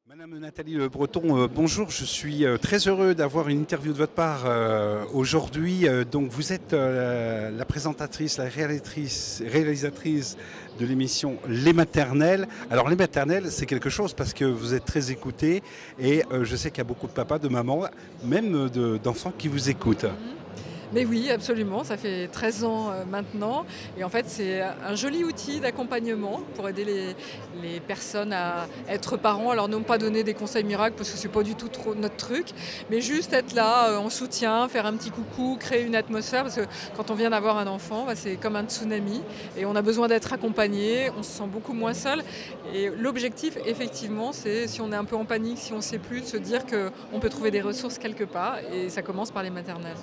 Madame Nathalie Le Breton, bonjour, je suis très heureux d'avoir une interview de votre part aujourd'hui. Donc vous êtes la présentatrice, la réalisatrice de l'émission Les Maternelles. Alors les Maternelles, c'est quelque chose parce que vous êtes très écoutés et je sais qu'il y a beaucoup de papas, de mamans, même d'enfants qui vous écoutent. Mais oui, absolument, ça fait 13 ans maintenant. Et en fait, c'est un joli outil d'accompagnement pour aider les personnes à être parents. Alors, non pas donner des conseils miracles parce que c'est pas du tout trop notre truc, mais juste être là en soutien, faire un petit coucou, créer une atmosphère. Parce que quand on vient d'avoir un enfant, c'est comme un tsunami et on a besoin d'être accompagné, on se sent beaucoup moins seul. Et l'objectif, effectivement, c'est si on est un peu en panique, si on ne sait plus, de se dire qu'on peut trouver des ressources quelque part. Et ça commence par les maternelles.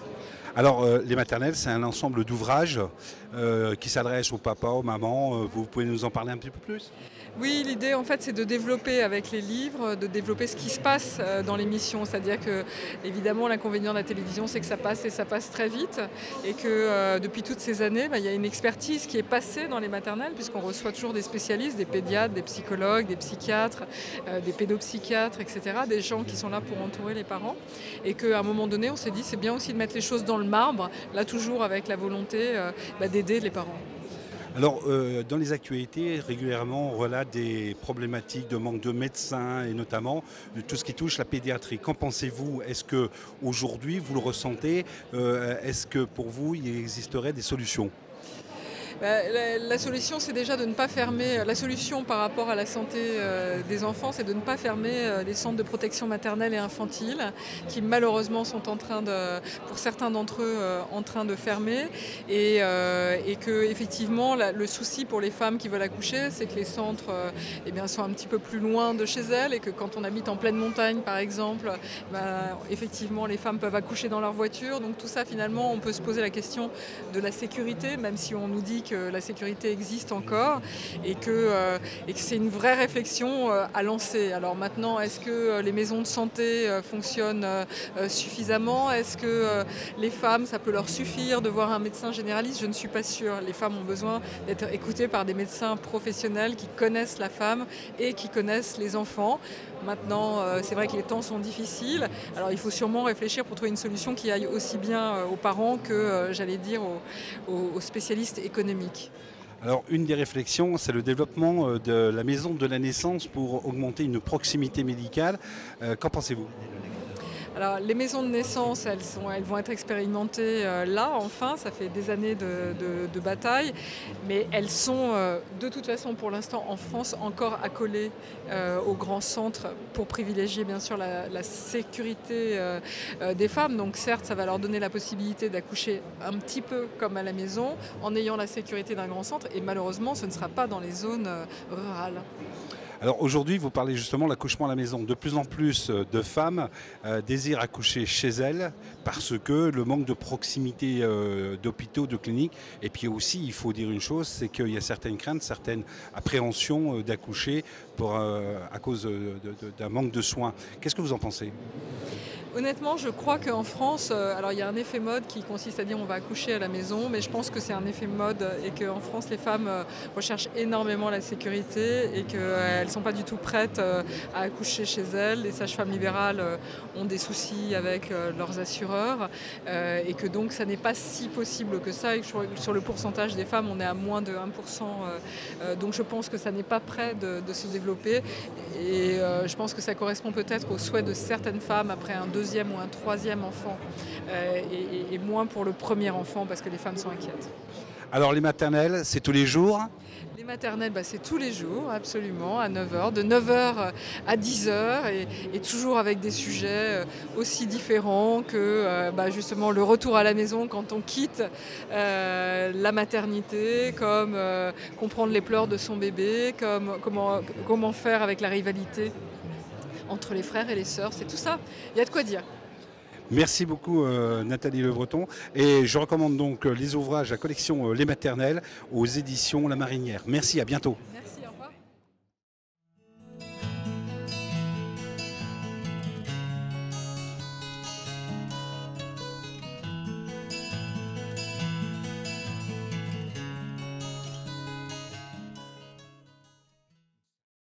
Alors, les maternelles, c'est un ensemble d'ouvrages qui s'adressent aux papas, aux mamans. Vous pouvez nous en parler un petit peu plus? Oui, l'idée en fait c'est de développer avec les livres, de développer ce qui se passe dans l'émission. C'est-à-dire que évidemment l'inconvénient de la télévision c'est que ça passe et ça passe très vite et que depuis toutes ces années il y a une expertise qui est passée dans les maternelles puisqu'on reçoit toujours des spécialistes, des pédiatres, des psychologues, des psychiatres, des pédopsychiatres, etc. Des gens qui sont là pour entourer les parents et qu'à un moment donné on s'est dit c'est bien aussi de mettre les choses dans le marbre, là toujours avec la volonté d'aider les parents. Alors, dans les actualités, régulièrement, on relate des problématiques de manque de médecins et notamment de tout ce qui touche la pédiatrie. Qu'en pensez-vous? Est-ce que aujourd'hui vous le ressentez? Est-ce que pour vous, il existerait des solutions? La solution, c'est déjà de ne pas fermer. La solution par rapport à la santé des enfants, c'est de ne pas fermer les centres de protection maternelle et infantile, qui malheureusement sont en train de, pour certains d'entre eux, en train de fermer. Et que effectivement, le souci pour les femmes qui veulent accoucher, c'est que les centres sont un petit peu plus loin de chez elles et que quand on habite en pleine montagne, par exemple, effectivement, les femmes peuvent accoucher dans leur voiture. Donc tout ça, finalement, on peut se poser la question de la sécurité, même si on nous dit que la sécurité existe encore et que c'est une vraie réflexion à lancer. Alors maintenant, est-ce que les maisons de santé fonctionnent suffisamment? Est-ce que les femmes, ça peut leur suffire de voir un médecin généraliste? Je ne suis pas sûre. Les femmes ont besoin d'être écoutées par des médecins professionnels qui connaissent la femme et qui connaissent les enfants. Maintenant, c'est vrai que les temps sont difficiles. Alors il faut sûrement réfléchir pour trouver une solution qui aille aussi bien aux parents que, j'allais dire, aux spécialistes économiques. Alors, une des réflexions, c'est le développement de la maison de la naissance pour augmenter une proximité médicale. Qu'en pensez-vous? Alors, les maisons de naissance, elles vont être expérimentées là, enfin, ça fait des années de bataille, mais elles sont de toute façon pour l'instant en France encore accolées aux grands centres pour privilégier bien sûr la sécurité des femmes. Donc certes, ça va leur donner la possibilité d'accoucher un petit peu comme à la maison en ayant la sécurité d'un grand centre et malheureusement, ce ne sera pas dans les zones rurales. Alors aujourd'hui, vous parlez justement de l'accouchement à la maison. De plus en plus de femmes désirent accoucher chez elles parce que le manque de proximité d'hôpitaux, de cliniques, et puis aussi, il faut dire une chose, c'est qu'il y a certaines craintes, certaines appréhensions d'accoucher à cause d'un manque de soins. Qu'est-ce que vous en pensez? Honnêtement, je crois qu'en France, alors il y a un effet mode qui consiste à dire on va accoucher à la maison, mais je pense que c'est un effet mode et qu'en France, les femmes recherchent énormément la sécurité et qu'elles ne sont pas du tout prêtes à accoucher chez elles. Les sages-femmes libérales ont des soucis avec leurs assureurs et que donc ça n'est pas si possible que ça et que sur le pourcentage des femmes, on est à moins de 1%. Donc je pense que ça n'est pas prêt de se développer et je pense que ça correspond peut-être aux souhaits de certaines femmes après un deuxième ou un troisième enfant et moins pour le premier enfant parce que les femmes sont inquiètes. Alors les maternelles, c'est tous les jours? Les maternelles, c'est tous les jours, absolument, à 9 heures, de 9 heures à 10 heures et toujours avec des sujets aussi différents que justement le retour à la maison quand on quitte la maternité, comme comprendre les pleurs de son bébé, comme comment faire avec la rivalité entre les frères et les sœurs, c'est tout ça, il y a de quoi dire. Merci beaucoup Nathalie Le Breton et je recommande donc les ouvrages, la collection Les Maternelles aux éditions La Marinière. Merci, à bientôt. Merci.